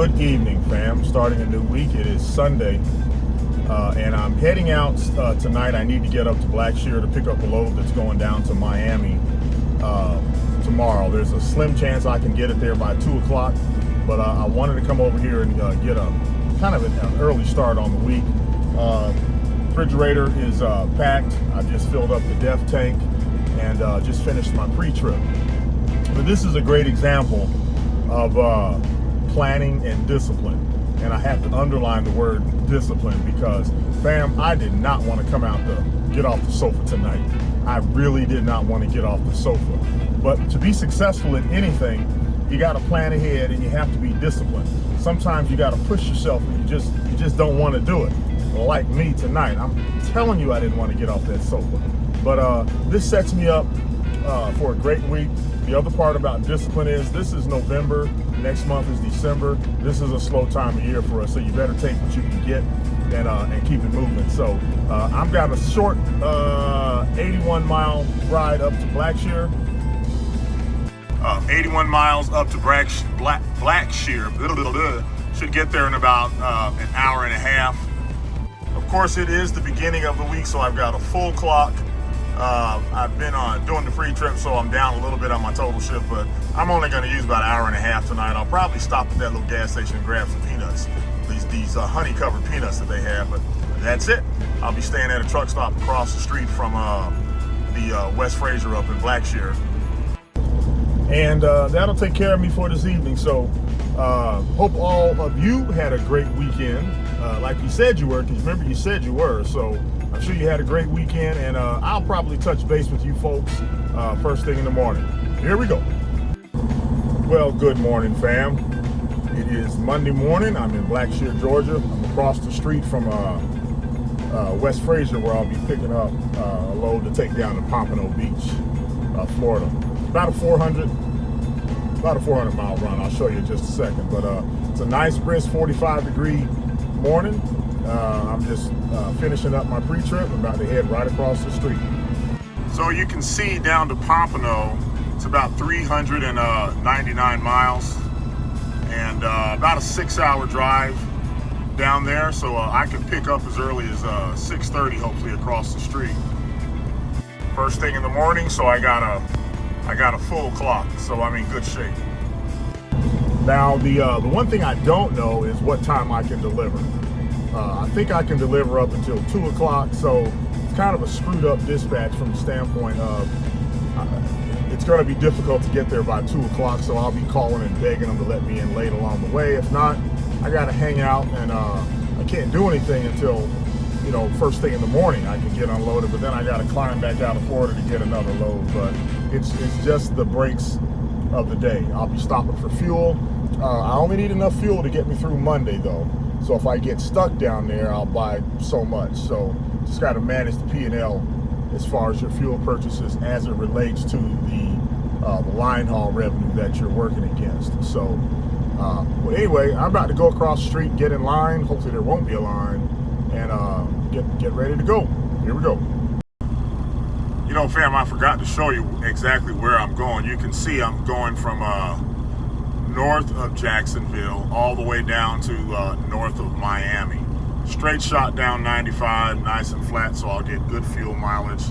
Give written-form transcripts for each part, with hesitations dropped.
Good evening, fam. Starting a new week. It is Sunday, and I'm heading out tonight. I need to get up to Blackshear to pick up a load that's going down to Miami tomorrow. There's a slim chance I can get it there by 2 o'clock, but I wanted to come over here and get a kind of an early start on the week. Refrigerator is packed. I just filled up the DEF tank and just finished my pre-trip. But this is a great example of planning and discipline, and I have to underline the word discipline because, fam, I did not want to come out to get off the sofa tonight. I really did not want to get off the sofa. But to be successful in anything, you got to plan ahead and you have to be disciplined. Sometimes you got to push yourself and you just don't want to do it. Like me tonight, I'm telling you I didn't want to get off that sofa. But this sets me up for a great week. The other part about discipline is this is November, next month is December. This is a slow time of year for us, so you better take what you can get and keep it moving. So I've got a short 81-mile ride up to Blackshear. 81 miles up to Blackshear. Should get there in about an hour and a half. Of course, it is the beginning of the week, so I've got a full clock. I've been doing the free trip, so I'm down a little bit on my total shift, but I'm only going to use about an hour and a half tonight. I'll probably stop at that little gas station and grab some peanuts, these honey-covered peanuts that they have, but that's it. I'll be staying at a truck stop across the street from the West Fraser up in Blackshear. And that'll take care of me for this evening. So hope all of you had a great weekend, like you said you were, because remember you said you were. So I'm sure you had a great weekend, and I'll probably touch base with you folks first thing in the morning. Here we go. Well, good morning, fam. It is Monday morning. I'm in Blackshear, Georgia. I'm across the street from West Fraser, where I'll be picking up a load to take down to Pompano Beach, Florida. About a 400 mile run. I'll show you in just a second, but it's a nice brisk 45-degree morning. I'm just finishing up my pre-trip. I'm about to head right across the street. So you can see down to Pompano, it's about 399 miles and about a 6-hour drive down there. So I can pick up as early as 6:30, hopefully, across the street. First thing in the morning, so I got a full clock, so I'm in good shape. Now, the one thing I don't know is what time I can deliver. I think I can deliver up until 2 o'clock, so it's kind of a screwed up dispatch from the standpoint of it's going to be difficult to get there by 2 o'clock, so I'll be calling and begging them to let me in late along the way. If not, I got to hang out, and I can't do anything until, first thing in the morning. I can get unloaded, but then I got to climb back out of Florida to get another load. But it's just the breaks of the day. I'll be stopping for fuel. I only need enough fuel to get me through Monday, though. So if I get stuck down there, I'll buy so much. So just got to manage the P&L as far as your fuel purchases as it relates to the line haul revenue that you're working against. So, well, anyway, I'm about to go across the street, get in line. Hopefully there won't be a line, and get ready to go. Here we go. Fam, I forgot to show you exactly where I'm going. You can see I'm going from north of Jacksonville all the way down to north of Miami. Straight shot down 95, nice and flat, so I'll get good fuel mileage.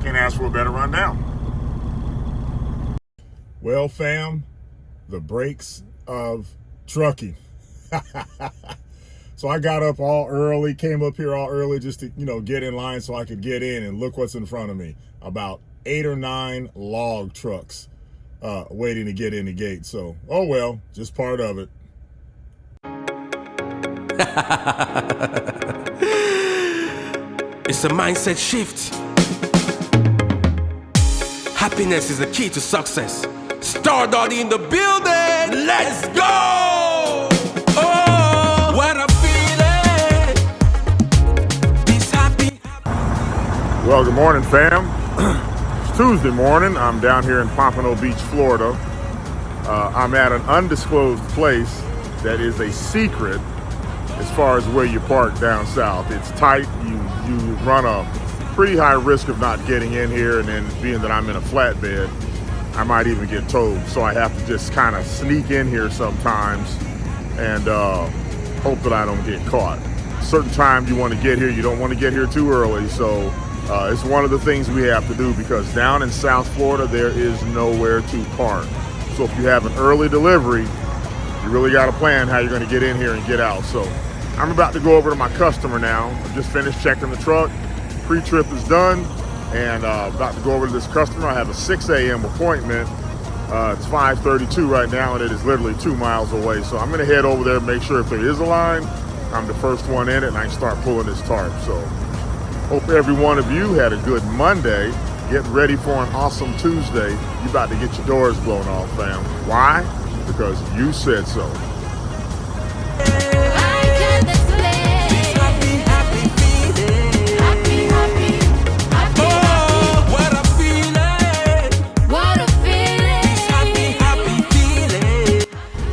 Can't ask for a better rundown. Well, fam, the breaks of trucking. So I got up all early, came up here all early just to, get in line so I could get in, and look what's in front of me. About 8 or 9 log trucks waiting to get in the gate. So, oh well, just part of it. It's a mindset shift. Happiness is the key to success. Stardust in the building. Let's go! Oh, what a feeling. This happy. Well, good morning, fam. It's Tuesday morning. I'm down here in Pompano Beach, Florida. I'm at an undisclosed place that is a secret as far as where you park down south. It's tight. You run a pretty high risk of not getting in here, and then being that I'm in a flatbed, I might even get towed. So I have to just kind of sneak in here sometimes and hope that I don't get caught. Certain time you want to get here, you don't want to get here too early. So it's one of the things we have to do, because down in South Florida, there is nowhere to park. So if you have an early delivery, you really got to plan how you're going to get in here and get out. So I'm about to go over to my customer now. I just finished checking the truck. Pre-trip is done, and about to go over to this customer. I have a 6 a.m. appointment. It's 5:32 right now, and it is literally 2 miles away. So I'm going to head over there and make sure if there is a line, I'm the first one in it, and I can start pulling this tarp. So hope every one of you had a good Monday. Get ready for an awesome Tuesday. You about to get your doors blown off, fam. Why? Because you said so.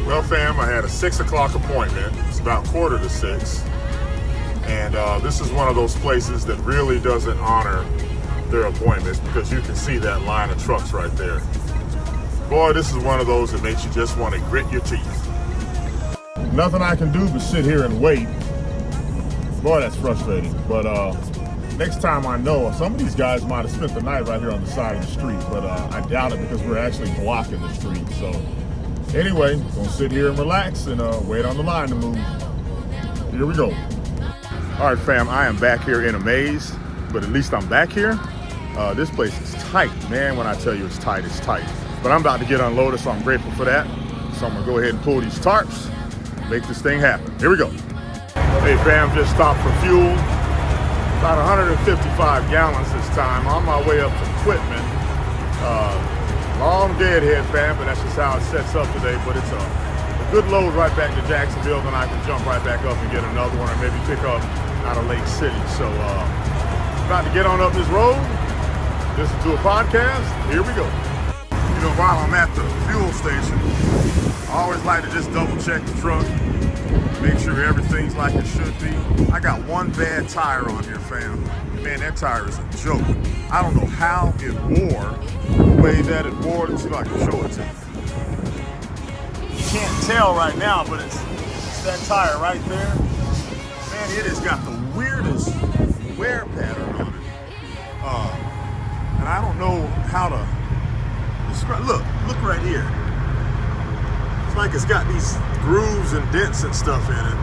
Well, fam, I had a 6 o'clock appointment. It's about 5:45. And this is one of those places that really doesn't honor their appointments, because you can see that line of trucks right there. Boy, this is one of those that makes you just want to grit your teeth. Nothing I can do but sit here and wait. Boy, that's frustrating. But next time I know, some of these guys might have spent the night right here on the side of the street, but I doubt it, because we're actually blocking the street. So anyway, gonna sit here and relax and wait on the line to move. Here we go. All right, fam, I am back here in a maze, but at least I'm back here. This place is tight, man. When I tell you it's tight, it's tight. But I'm about to get unloaded, so I'm grateful for that. So I'm gonna go ahead and pull these tarps, make this thing happen. Here we go. Hey fam, just stopped for fuel. About 155 gallons this time. On my way up to Quitman. Long deadhead, fam, but that's just how it sets up today. But it's a good load right back to Jacksonville, then I can jump right back up and get another one, or maybe pick up out of Lake City. So about to get on up this road, listen to a podcast. Here we go. You know, while I'm at the fuel station, I always like to just double check the truck, make sure everything's like it should be. I got one bad tire on here, fam. Man, that tire is a joke. I don't know how it wore the way that it wore. Let's see if I can show it to you. You can't tell right now, but it's that tire right there. Man, it has got the weirdest wear pattern on it. And I don't know how to describe. Look right here. It's like it's got these grooves and dents and stuff in it.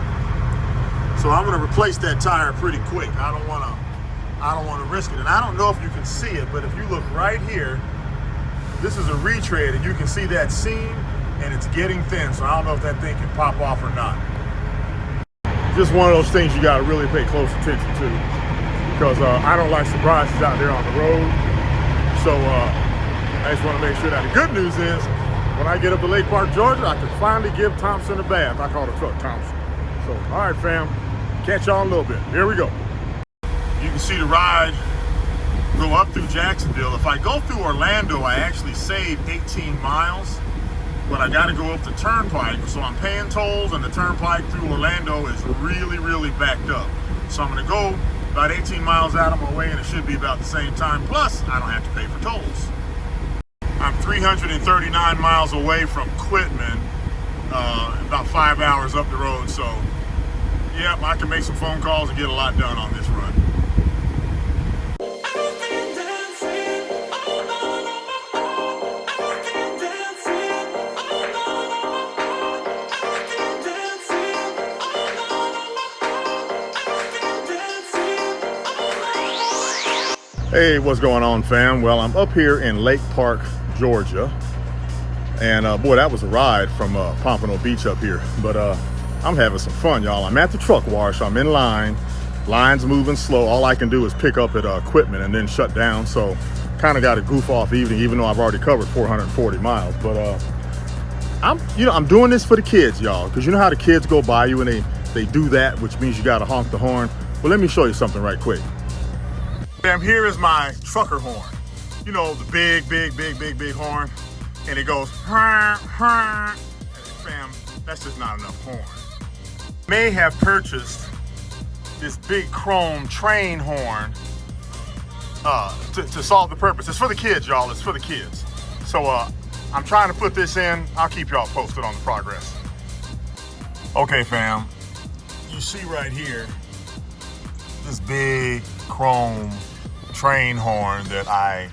So I'm gonna replace that tire pretty quick. I don't wanna risk it. And I don't know if you can see it, but if you look right here, this is a retread, and you can see that seam, and it's getting thin. So I don't know if that thing can pop off or not. Just one of those things you gotta really pay close attention to, because I don't like surprises out there on the road. So I just want to make sure that the good news is, when I get up to Lake Park, Georgia, I can finally give Thompson a bath. I call the truck Thompson. So, all right, fam, catch y'all in a little bit. Here we go. You can see the ride go up through Jacksonville. If I go through Orlando, I actually save 18 miles, but I got to go up the turnpike. So I'm paying tolls, and the turnpike through Orlando is really, really backed up. So I'm going to go about 18 miles out of my way, and it should be about the same time. Plus, I don't have to pay for tolls. I'm 339 miles away from Quitman, about 5 hours up the road. So, yeah, I can make some phone calls and get a lot done on this run. Hey, what's going on, fam? Well, I'm up here in Lake Park, Georgia, and boy, that was a ride from Pompano Beach up here, but I'm having some fun, y'all. I'm at the truck wash. I'm in line. Line's moving slow. All I can do is pick up at Quitman and then shut down, so kind of got a goof off evening, even though I've already covered 440 miles. But I'm doing this for the kids, y'all, because you know how the kids go by you and they do that, which means you got to honk the horn. Well, let me show you something right quick. Fam, here is my trucker horn. You know, the big horn. And it goes, and fam, that's just not enough horn. May have purchased this big chrome train horn to solve the purpose. It's for the kids, y'all, it's for the kids. So I'm trying to put this in. I'll keep y'all posted on the progress. Okay, fam. You see right here, this big chrome train horn that I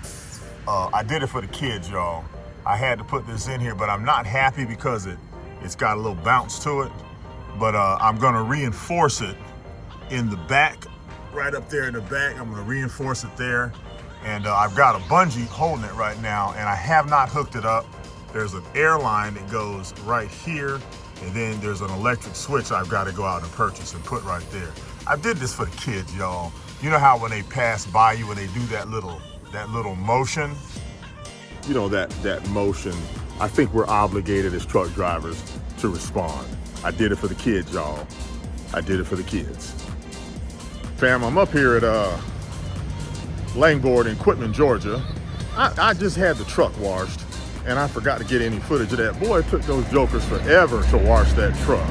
did it for the kids, y'all. I had to put this in here, but I'm not happy because it's got a little bounce to it. But I'm gonna reinforce it in the back, right up there in the back. I'm gonna reinforce it there. And I've got a bungee holding it right now, and I have not hooked it up. There's an air line that goes right here, and then there's an electric switch I've got to go out and purchase and put right there. I did this for the kids, y'all. You know how when they pass by you, when they do that little motion? You know, that motion, I think we're obligated as truck drivers to respond. I did it for the kids, y'all. I did it for the kids. Fam, I'm up here at Langboard in Quitman, Georgia. I just had the truck washed, and I forgot to get any footage of that. Boy, it took those jokers forever to wash that truck.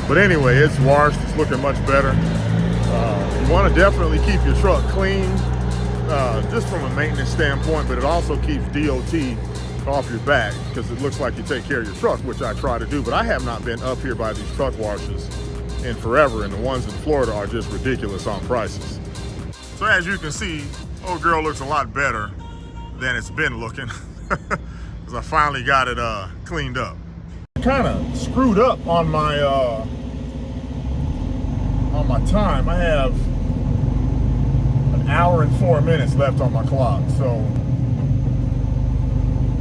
But anyway, it's washed, it's looking much better. You want to definitely keep your truck clean, just from a maintenance standpoint, but it also keeps DOT off your back because it looks like you take care of your truck, which I try to do, but I have not been up here by these truck washes in forever, and the ones in Florida are just ridiculous on prices. So as you can see, old girl looks a lot better than it's been looking because I finally got it cleaned up. Kind of screwed up on my time. I have an hour and 4 minutes left on my clock. So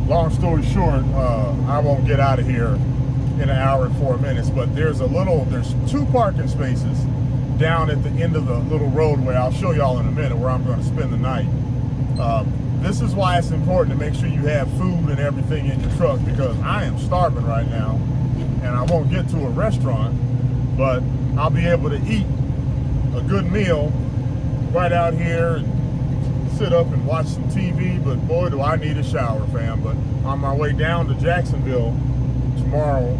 long story short, I won't get out of here in an hour and 4 minutes, but there's 2 parking spaces down at the end of the little roadway. I'll show y'all in a minute where I'm going to spend the night. This is why it's important to make sure you have food and everything in your truck, because I am starving right now and I won't get to a restaurant, but I'll be able to eat a good meal right out here and sit up and watch some TV. But boy, do I need a shower, fam. But on my way down to Jacksonville tomorrow,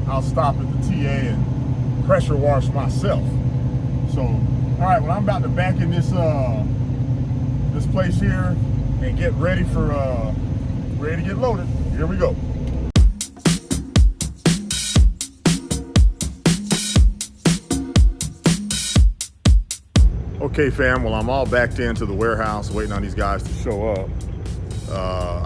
I'll stop at the TA and pressure wash myself. So, all right, well, I'm about to back in this this place here and get ready for ready to get loaded. Here we go. Okay, fam, well, I'm all backed into the warehouse waiting on these guys to show up.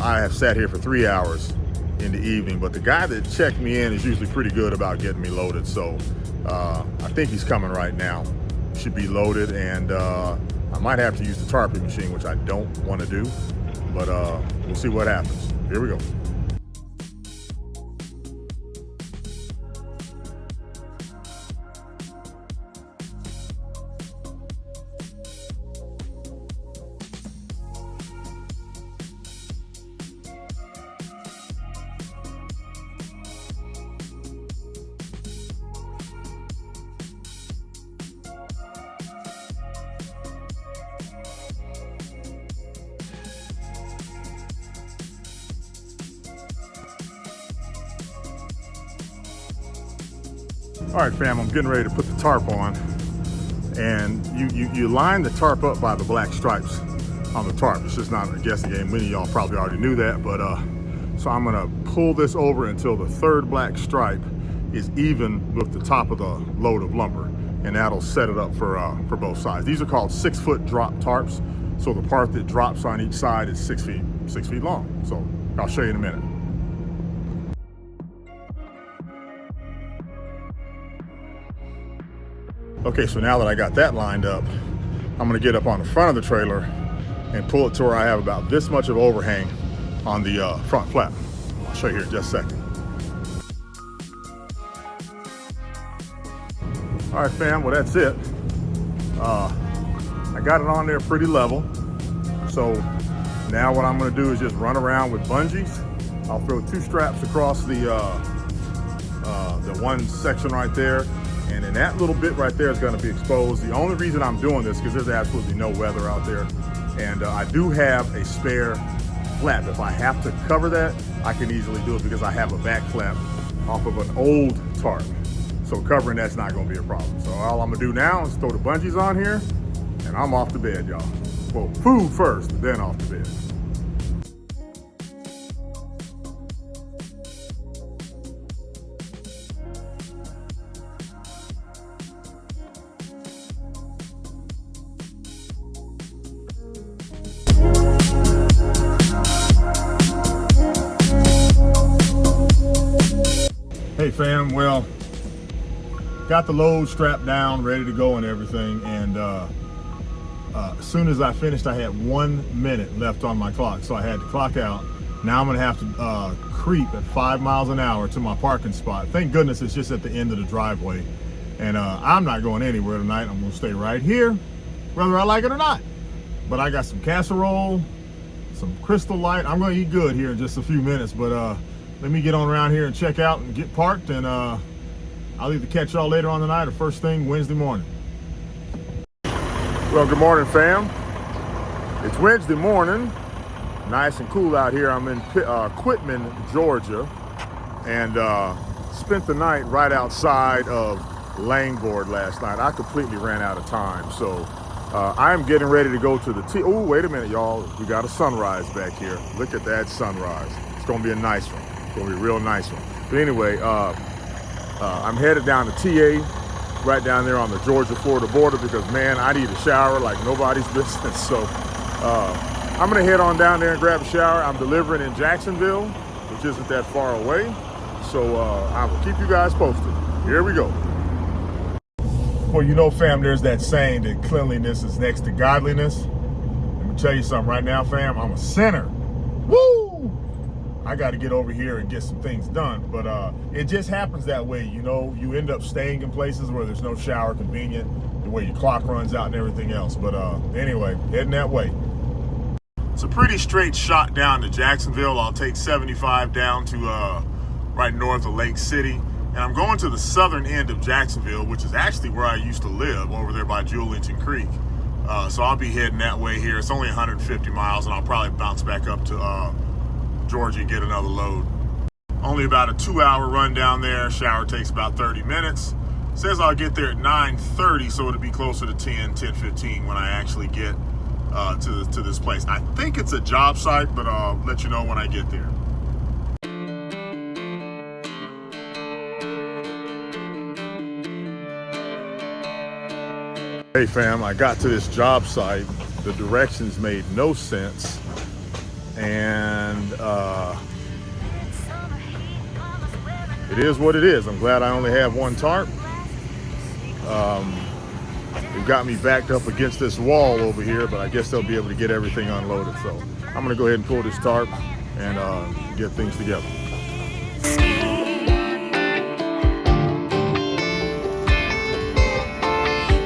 I have sat here for 3 hours in the evening, but the guy that checked me in is usually pretty good about getting me loaded, so I think he's coming right now. Should be loaded, and I might have to use the tarping machine, which I don't want to do, but we'll see what happens. Here we go. All right, fam, I'm getting ready to put the tarp on, and you line the tarp up by the black stripes on the tarp. It's just not a guessing game. Many of y'all probably already knew that, but so I'm gonna pull this over until the 3rd black stripe is even with the top of the load of lumber, and that'll set it up for both sides. These are called 6-foot drop tarps, so the part that drops on each side is 6 feet long. So I'll show you in a minute. Okay, so now that I got that lined up, I'm gonna get up on the front of the trailer and pull it to where I have about this much of overhang on the front flap. I'll show you here in just a second. All right, fam, well, that's it. I got it on there pretty level. So now what I'm gonna do is just run around with bungees. I'll throw 2 straps across the one section right there. And then that little bit right there is going to be exposed. The only reason I'm doing this is because there's absolutely no weather out there. And I do have a spare flap. If I have to cover that, I can easily do it because I have a back flap off of an old tarp. So covering that's not going to be a problem. So all I'm going to do now is throw the bungees on here, and I'm off to bed, y'all. Well, food first, then off to bed. Hey fam, well, got the load strapped down, ready to go and everything, and as soon as I finished, I had 1 minute left on my clock, so I had to clock out. Now I'm gonna have to creep at 5 miles an hour to my parking spot. Thank goodness it's just at the end of the driveway, and I'm not going anywhere tonight. I'm gonna stay right here, whether I like it or not. But I got some casserole, some Crystal Light. I'm gonna eat good here in just a few minutes, but let me get on around here and check out and get parked, and I'll either catch y'all later on tonight or first thing Wednesday morning. Well, good morning, fam. It's Wednesday morning, nice and cool out here. I'm in Quitman, Georgia, and spent the night right outside of Langboard last night. I completely ran out of time, so I'm getting ready to go to the Oh, wait a minute, y'all. We got a sunrise back here. Look at that sunrise. It's gonna be a nice one. It's gonna be a real nice one. But anyway, I'm headed down to TA, right down there on the Georgia-Florida border, because man, I need a shower like nobody's business. So I'm gonna head on down there and grab a shower. I'm delivering in Jacksonville, which isn't that far away. So I will keep you guys posted. Here we go. Well, you know, fam, there's that saying that cleanliness is next to godliness. Let me tell you something right now, fam, I'm a sinner. Woo! I got to get over here and get some things done, but it just happens that way. You know, you end up staying in places where there's no shower convenient, the way your clock runs out and everything else. But anyway, heading that way. It's a pretty straight shot down to Jacksonville. I'll take 75 down to right north of Lake City, and I'm going to the southern end of Jacksonville, which is actually where I used to live, over there by Julington Creek. So I'll be heading that way here. It's only 150 miles, and I'll probably bounce back up to Georgia and get another load. Only about a 2-hour run down there. Shower takes about 30 minutes. Says I'll get there at 9:30, so it'll be closer to 10:15 when I actually get to this place. I think it's a job site, but I'll let you know when I get there. Hey fam, I got to this job site. The directions made no sense. And it is what it is. I'm glad I only have one tarp. It got me backed up against this wall over here, but I guess they'll be able to get everything unloaded. So I'm gonna go ahead and pull this tarp and get things together.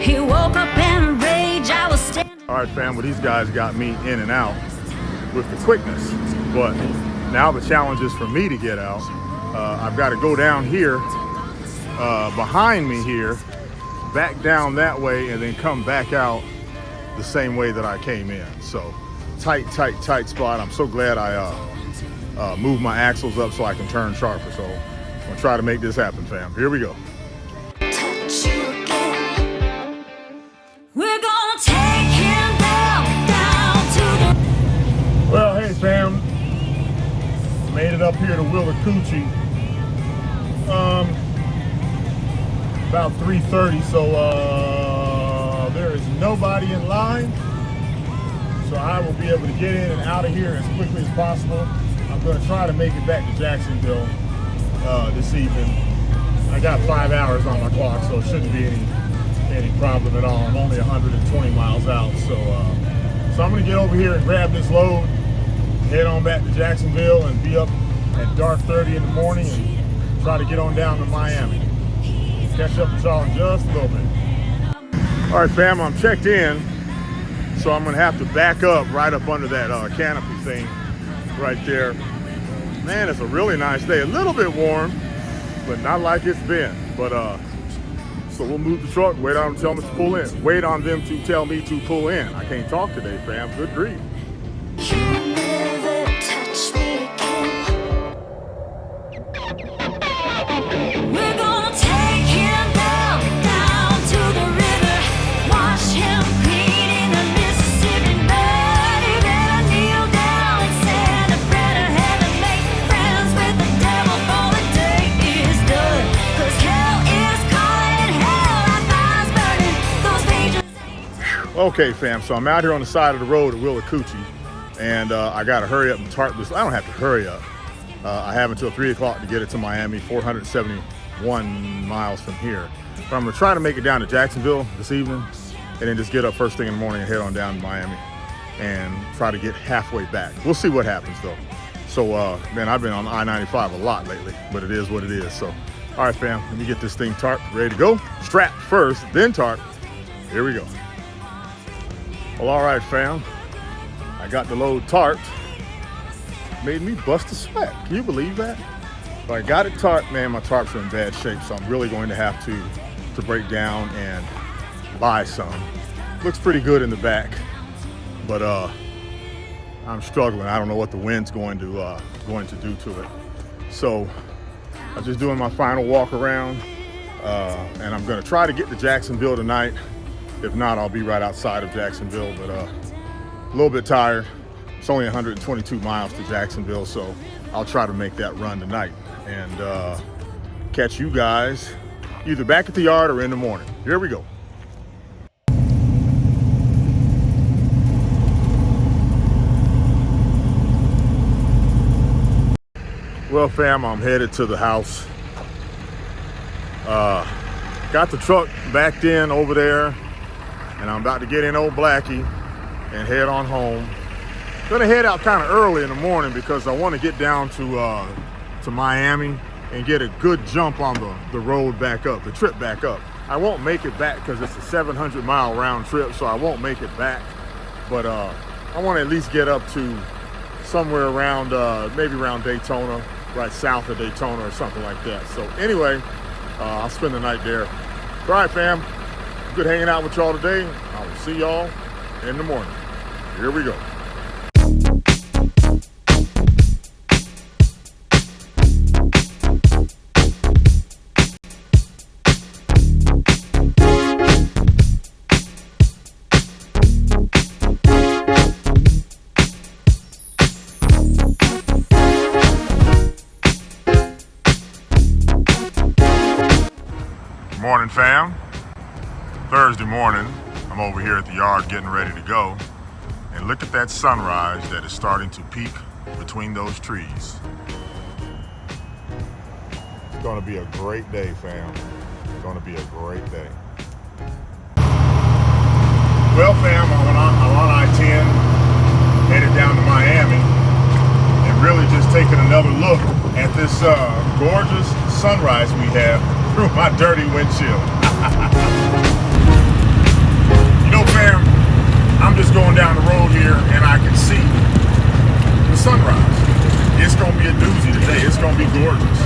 He woke up in a rage. I was standing. All right, fam, well, these guys got me in and out with the quickness, but now the challenge is for me to get out. I've got to go down here behind me here, back down that way, and then come back out the same way that I came in. So tight spot. I'm so glad I moved my axles up so I can turn sharper. So I'm gonna try to make this happen, fam. Here we go. Touch you again. We're gonna take him down to the. Well, hey fam, made it up here to Willacoochee. About 3:30, so there is nobody in line. So I will be able to get in and out of here as quickly as possible. I'm gonna try to make it back to Jacksonville this evening. I got 5 hours on my clock, so it shouldn't be any problem at all. I'm only 120 miles out, so I'm gonna get over here and grab this load, head on back to Jacksonville, and be up at dark 30 in the morning and try to get on down to Miami. Catch up with y'all in just a little bit. All right, fam, I'm checked in, so I'm gonna have to back up right up under that canopy thing right there. Man, it's a really nice day. A little bit warm, but not like it's been. But so we'll move the truck, wait on them to tell me to pull in. Wait on them to tell me to pull in. I can't talk today, fam. Good grief. You never touch me again. We're gonna take him down to the river. Watch him clean in the Mississippi mud. He better kneel down and send a prayer to heaven. Make friends with the devil for the day is done. 'Cause hell is calling and hell our fire's burning. Those pages. Okay, fam, so I'm out here on the side of the road at Willacoochee, and I gotta hurry up and tarp this. I don't have to hurry up. I have until 3 o'clock to get it to Miami, 471 miles from here. But I'm gonna try to make it down to Jacksonville this evening and then just get up first thing in the morning and head on down to Miami and try to get halfway back. We'll see what happens though. So, man, I've been on I-95 a lot lately, but it is what it is. So, all right, fam, let me get this thing tarped, ready to go. Strap first, then tarp. Here we go. Well, all right, fam. I got the load tarped. Made me bust a sweat. Can you believe that? But I got it tarped, man. My tarps are in bad shape, so I'm really going to have to break down and buy some. Looks pretty good in the back, but I'm struggling. I don't know what the wind's going to do to it. So I'm just doing my final walk around, and I'm going to try to get to Jacksonville tonight. If not, I'll be right outside of Jacksonville, but a little bit tired. It's only 122 miles to Jacksonville, so I'll try to make that run tonight and catch you guys either back at the yard or in the morning. Here we go. Well, fam, I'm headed to the house. Got the truck backed in over there, and I'm about to get in old Blackie and head on home. Gonna head out kind of early in the morning because I want to get down to Miami and get a good jump on the road back up, the trip back up. I won't make it back because it's a 700-mile round trip, so I won't make it back. But I want to at least get up to somewhere around, maybe around Daytona, right south of Daytona or something like that. So anyway, I'll spend the night there. All right, fam. Good hanging out with y'all today. I will see y'all in the morning. Here we go. Morning, fam. Thursday morning, I'm over here at the yard getting ready to go. And look at that sunrise that is starting to peek between those trees. It's gonna be a great day, fam. It's gonna be a great day. Well, fam, I'm on I-10, headed down to Miami, and really just taking another look at this gorgeous sunrise we have through my dirty windshield. You know, fam, I'm just going down the road here and I can see the sunrise. It's gonna be a doozy today. It's gonna be gorgeous.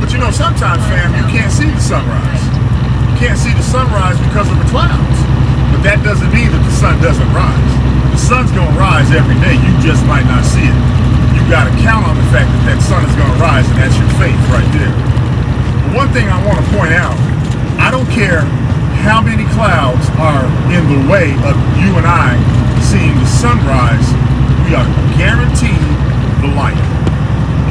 But you know, sometimes, fam, you can't see the sunrise. You can't see the sunrise because of the clouds. But that doesn't mean that the sun doesn't rise. The sun's gonna rise every day. You just might not see it. You gotta count on the fact that that sun is gonna rise, and that's your faith right there. One thing I want to point out, I don't care how many clouds are in the way of you and I seeing the sunrise, we are guaranteed the light.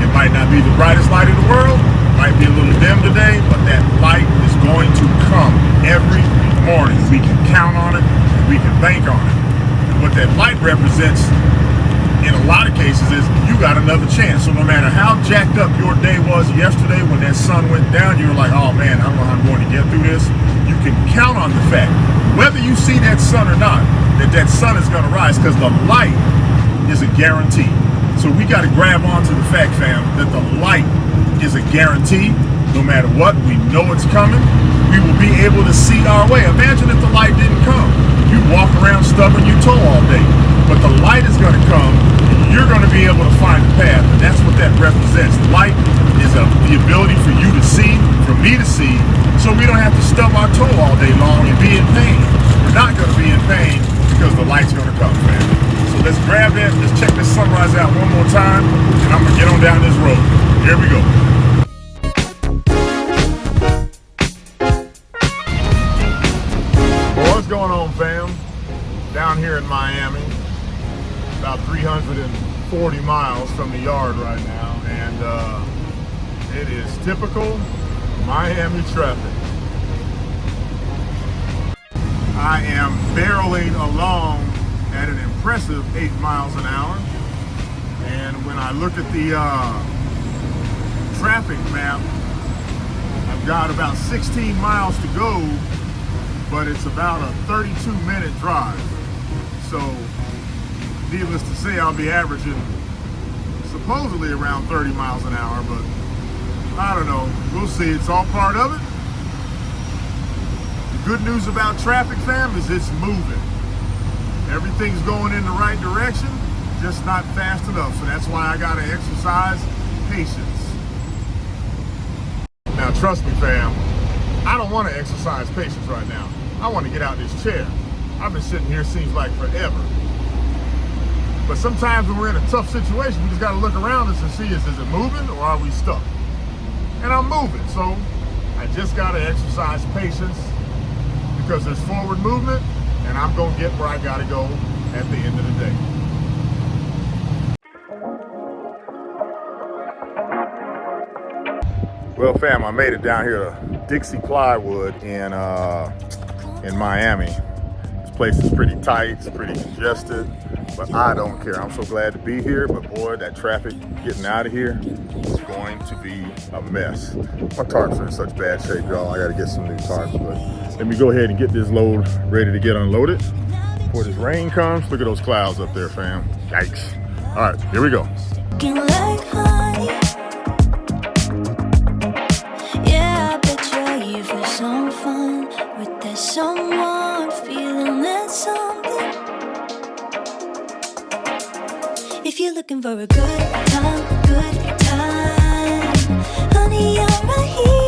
It might not be the brightest light in the world, might be a little dim today, but that light is going to come every morning. We can count on it, and we can bank on it. And what that light represents in a lot of cases is you got another chance. So no matter how jacked up your day was yesterday when that sun went down, you were like, oh man, I don't know how I'm going to get through this. You can count on the fact, whether you see that sun or not, that sun is going to rise because the light is a guarantee. So we got to grab onto the fact, fam, that the light is a guarantee. No matter what, we know it's coming. We will be able to see our way. Imagine if the light didn't come. You walk around stubbing your toe all day. But the light is going to come, and you're going to be able to find the path, and that's what that represents. Light is the ability for you to see, for me to see, so we don't have to stub our toe all day long and be in pain. We're not going to be in pain because the light's going to come, man. So let's grab that, let's check this sunrise out one more time, and I'm going to get on down this road. Here we go. Well, what's going on, fam? Down here in Miami. About 340 miles from the yard right now, and it is typical Miami traffic. I am barreling along at an impressive 8 miles an hour, and when I look at the traffic map, I've got about 16 miles to go, but it's about a 32-minute drive. So, needless to say, I'll be averaging supposedly around 30 miles an hour, but I don't know. We'll see. It's all part of it. The good news about traffic, fam, is it's moving. Everything's going in the right direction, just not fast enough. So that's why I gotta exercise patience. Now, trust me, fam, I don't want to exercise patience right now. I want to get out of this chair. I've been sitting here seems like forever. But sometimes when we're in a tough situation, we just got to look around us and see is it moving or are we stuck? And I'm moving, so I just got to exercise patience because there's forward movement and I'm going to get where I got to go at the end of the day. Well, fam, I made it down here to Dixie Plywood in Miami. This place is pretty tight, it's pretty congested, but I don't care. I'm so glad to be here, but boy, that traffic getting out of here is going to be a mess. My tarps are in such bad shape, y'all. I gotta get some new tarps, but let me go ahead and get this load ready to get unloaded before this rain comes. Look at those clouds up there, fam. Yikes. All right, here we go. Looking like honey. Yeah, I bet you're here for some fun with that someone, feeling that something. If you're looking for a good time, honey, I'm right here. I'm right here.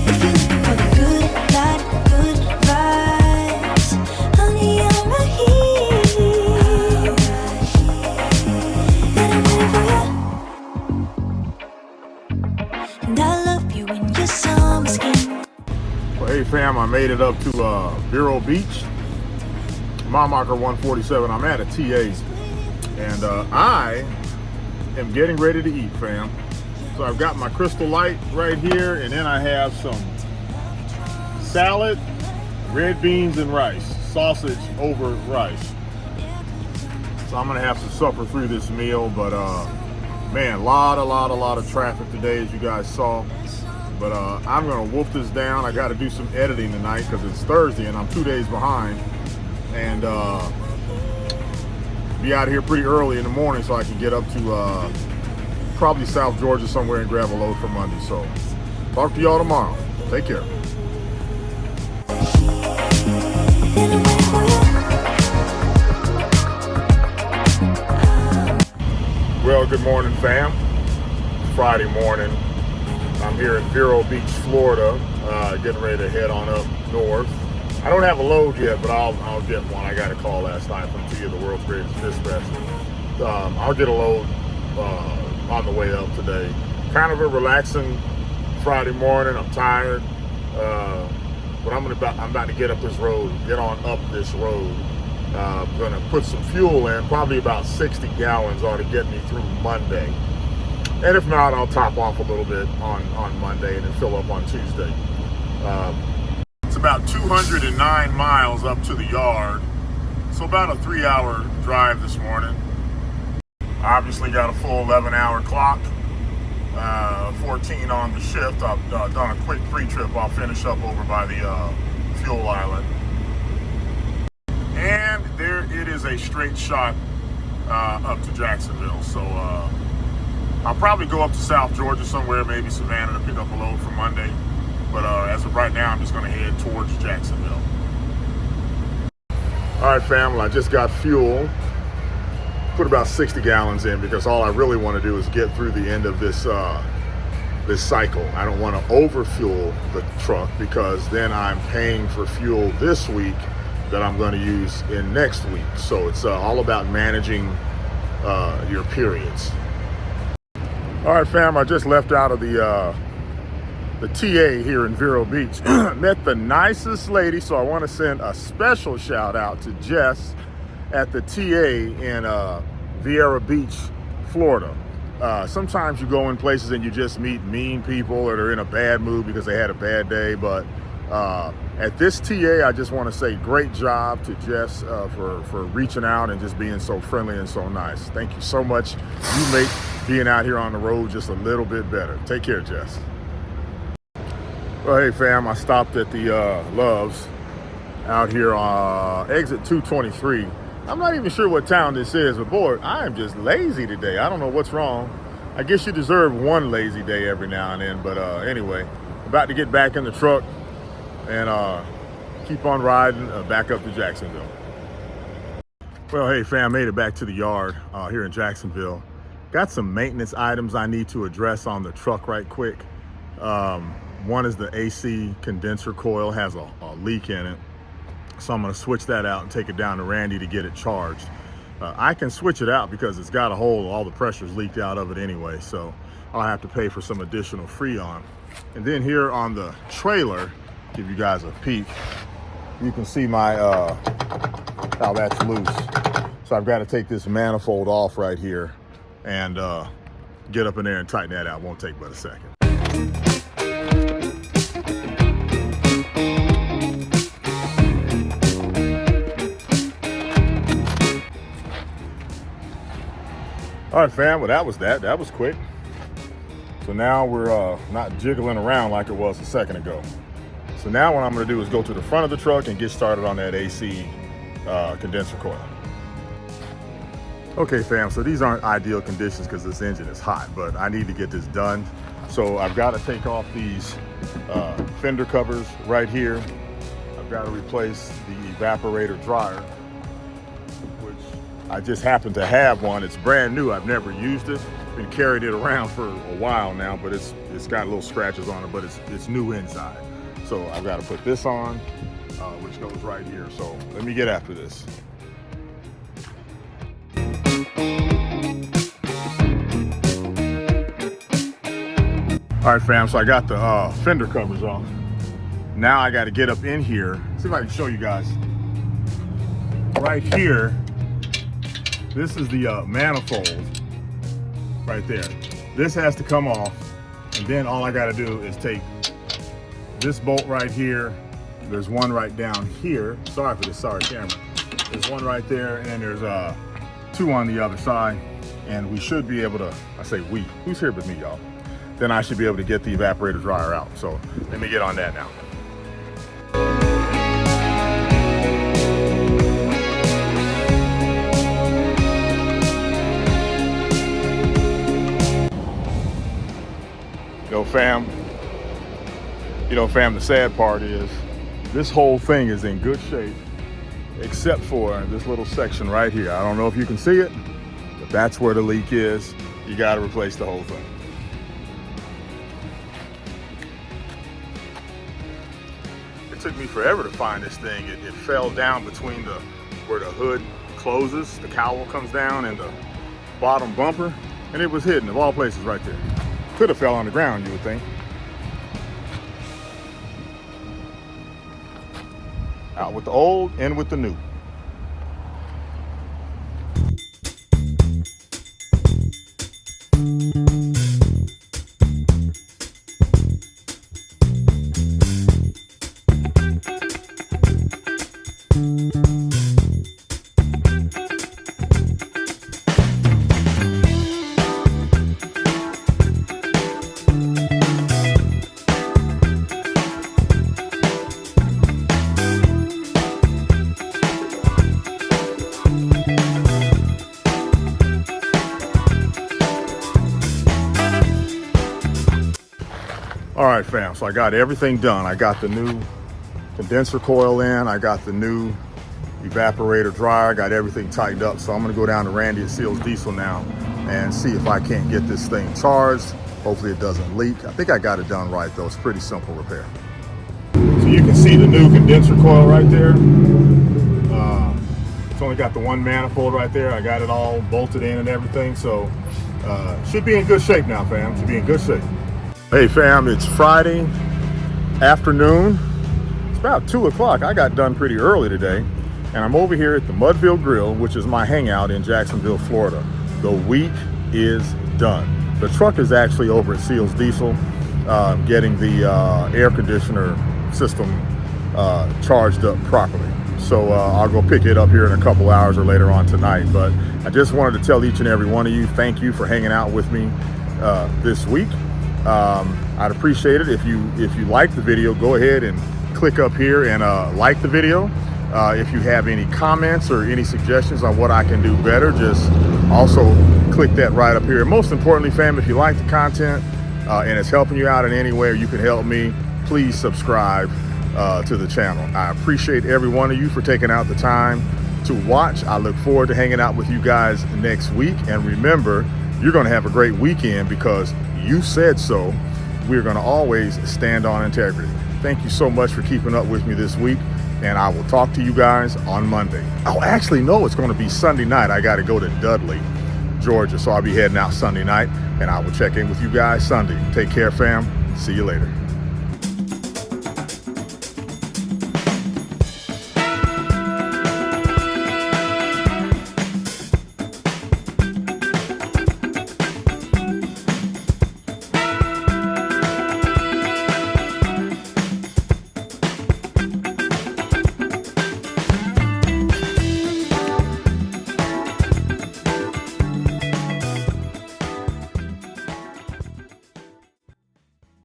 If you're looking for the good life, good vibes, honey, I'm right here. I'm right here. And I'm waiting for you. And I love you in your summer skin. Well, hey fam, I made it up to Vero Beach, mile marker 147. I'm at a TA, and I am getting ready to eat, fam. So I've got my Crystal Light right here, and then I have some salad, red beans and rice, sausage over rice. So I'm gonna have to suffer through this meal, but man, a lot of traffic today, as you guys saw. But I'm gonna wolf this down. I got to do some editing tonight because it's Thursday and I'm 2 days behind, and be out here pretty early in the morning so I can get up to probably South Georgia somewhere and grab a load for Monday. So talk to y'all tomorrow. Take care. Well, good morning, fam. Friday morning. I'm here in Vero Beach, Florida, getting ready to head on up north. I don't have a load yet, but I'll get one. I got a call last night from Tia, the world's greatest dispatcher. I'll get a load on the way up today. Kind of a relaxing Friday morning. I'm tired, but I'm about to get up this road, get on up this road. I'm gonna put some fuel in, probably about 60 gallons ought to get me through Monday. And if not, I'll top off a little bit on Monday and then fill up on Tuesday. It's about 209 miles up to the yard, so about a 3-hour drive this morning. Obviously got a full 11-hour clock, 14 on the shift. I've done a quick pre-trip. I'll finish up over by the fuel island. And there it is, a straight shot up to Jacksonville. So I'll probably go up to South Georgia somewhere, maybe Savannah, to pick up a load for Monday. But as of right now, I'm just going to head towards Jacksonville. All right, family, I just got fuel. Put about 60 gallons in because all I really want to do is get through the end of this this cycle. I don't want to overfuel the truck because then I'm paying for fuel this week that I'm going to use in next week. So it's all about managing your periods. All right, fam, I just left out of the TA here in Vero Beach. Met the nicest lady, so I want to send a special shout out to Jess at the TA in Vero Beach, Florida. Sometimes you go in places and you just meet mean people or they're in a bad mood because they had a bad day, but At this TA, I just want to say great job to Jess for reaching out and just being so friendly and so nice. Thank you so much. You make being out here on the road just a little bit better. Take care, Jess. Well, hey fam, I stopped at the Loves out here on exit 223. I'm not even sure what town this is, but boy, I am just lazy today. I don't know what's wrong. I guess you deserve one lazy day every now and then, but anyway, about to get back in the truck and keep on riding back up to Jacksonville. Well, hey fam, made it back to the yard here in Jacksonville. Got some maintenance items I need to address on the truck right quick. One is the AC condenser coil has a leak in it. So I'm gonna switch that out and take it down to Randy to get it charged. I can switch it out because it's got a hole, all the pressure's leaked out of it anyway, so I'll have to pay for some additional Freon. And then here on the trailer, give you guys a peek, you can see my how that's loose. So I've got to take this manifold off right here and get up in there and tighten that out. Won't take but a second. All right, fam, well, that was that. That was quick. So now we're not jiggling around like it was a second ago. So now what I'm gonna do is go to the front of the truck and get started on that AC condenser coil. Okay, fam, so these aren't ideal conditions because this engine is hot, but I need to get this done. So I've got to take off these fender covers right here. I've got to replace the evaporator dryer, I just happen to have one. It's brand new. I've never used it. Been carrying it around for a while now, but it's got little scratches on it, but it's new inside. So I've got to put this on, which goes right here. So let me get after this. All right, fam, so I got the fender covers off. Now I got to get up in here. See if I can show you guys. Right here, this is the manifold right there. This has to come off, and then all I gotta do is take this bolt right here. There's one right down here. Sorry for this sorry camera. There's one right there, and then there's two on the other side. And we should be able to, I say we, who's here with me, y'all? Then I should be able to get the evaporator dryer out. So let me get on that now. Fam, the sad part is this whole thing is in good shape except for this little section right here. I don't know if you can see it, but that's where the leak is. You got to replace the whole thing. It took me forever to find this thing. It fell down between where the hood closes, the cowl comes down, and the bottom bumper, and it was hidden of all places right there. Could have fell on the ground, you would think. Out with the old, in with the new. All right, fam, so I got everything done. I got the new condenser coil in. I got the new evaporator dryer. I got everything tightened up. So I'm gonna go down to Randy at Seals Diesel now and see if I can't get this thing charged. Hopefully it doesn't leak. I think I got it done right though. It's a pretty simple repair. So you can see the new condenser coil right there. It's only got the one manifold right there. I got it all bolted in and everything. So should be in good shape now, fam. Should be in good shape. Hey fam, it's Friday afternoon. It's about 2 o'clock. I got done pretty early today, and I'm over here at the Mudville Grill, which is my hangout in Jacksonville, Florida. The week is done. The truck is actually over at Seals Diesel, getting the air conditioner system charged up properly. So I'll go pick it up here in a couple hours or later on tonight. But I just wanted to tell each and every one of you, thank you for hanging out with me this week. I'd appreciate it if you like the video, go ahead and click up here and like the video. If you have any comments or any suggestions on what I can do better, just also click that right up here. Most importantly, fam, if you like the content and it's helping you out in any way or you can help me, please subscribe to the channel. I appreciate every one of you for taking out the time to watch. I look forward to hanging out with you guys next week. And remember, you're going to have a great weekend because you said so. We're going to always stand on integrity. Thank you so much for keeping up with me this week. And I will talk to you guys on Monday. Oh, actually, no, it's going to be Sunday night. I got to go to Dudley, Georgia. So I'll be heading out Sunday night and I will check in with you guys Sunday. Take care, fam. See you later.